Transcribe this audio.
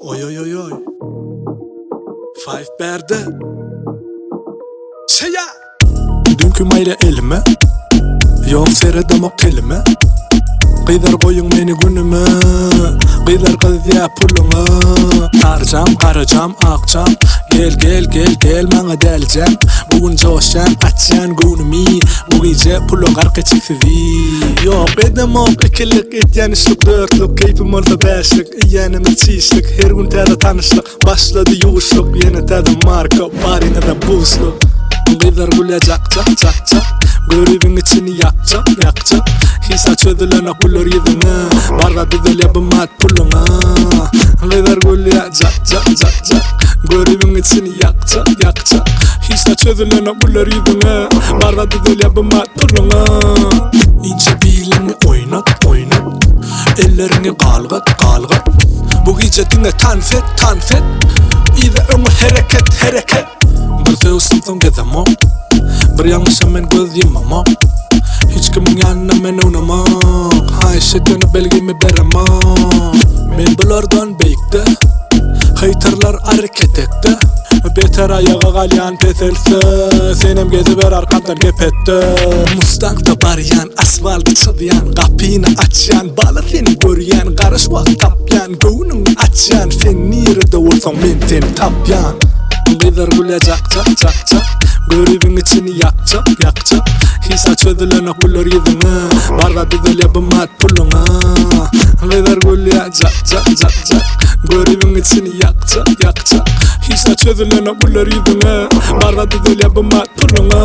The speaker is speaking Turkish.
Oy oy oy oy. Five berde. Şeyya. Dünkü mayra elime. Yok seyredemok kelime. Qıydar koyun meni günüme. Qıydar kız ya puluma. Karcam, karacam, akcam. Gel gel gel gel bana delcem. Bugün coşan, açan günümü. Bu gece pulo garka çıksıvi. Yok edemok ikilik, etyanışlık, dörtlük. Keyfim orta beşlik, iyenime çişlik. Her gün tada tanışlık, başladı yuvuşluk. Yine tada marka, barine de buzluk. Qıydar gülacak, cak cak cak. Görevin içini yakacak, yakacak. Hisa çözülen okullar yüzüne. Barda düzel yapımat puluna. Qıydar gülacak, cak cak cak. Görevin içini yakacak, yakacak. Hisa çözülen okullar yüzüne. Barda düzel yapımat puluna. İnce bilini oynat, oynat. Ellerini kalgat, kalgat. Bu gece dinle tanfet, tanfet. İde ömü hareket, hareket. Bir sevsin son gezemok. Bir yanlış hemen göz yemamok. Hiç kimin yanına men uğnamak. Hayşetini belgemi beremok. Men bulardan beykte. Haytarlar hareket ekte. Beter ayağa galyan peselse. Senem gezi ver arkamdan gepette. Mustang'da baryan, asfaltı çıdyan. Kapını açyan, balı seni göryen. Karışma tapyan, göğününü açyan. Sen nerede olsan men seni tapyan. Qıydar gülacak, cak cak cak. Görevin içini yakacak, yakacak. Hisa çözülen okullar yüzüne. Barda düzel yapımat puluna. Qıydar gülacak, cak cak cak. Görevin içini yakacak, yakacak. Hisa çözülen okullar yüzüne. Barda düzel yapımat puluna.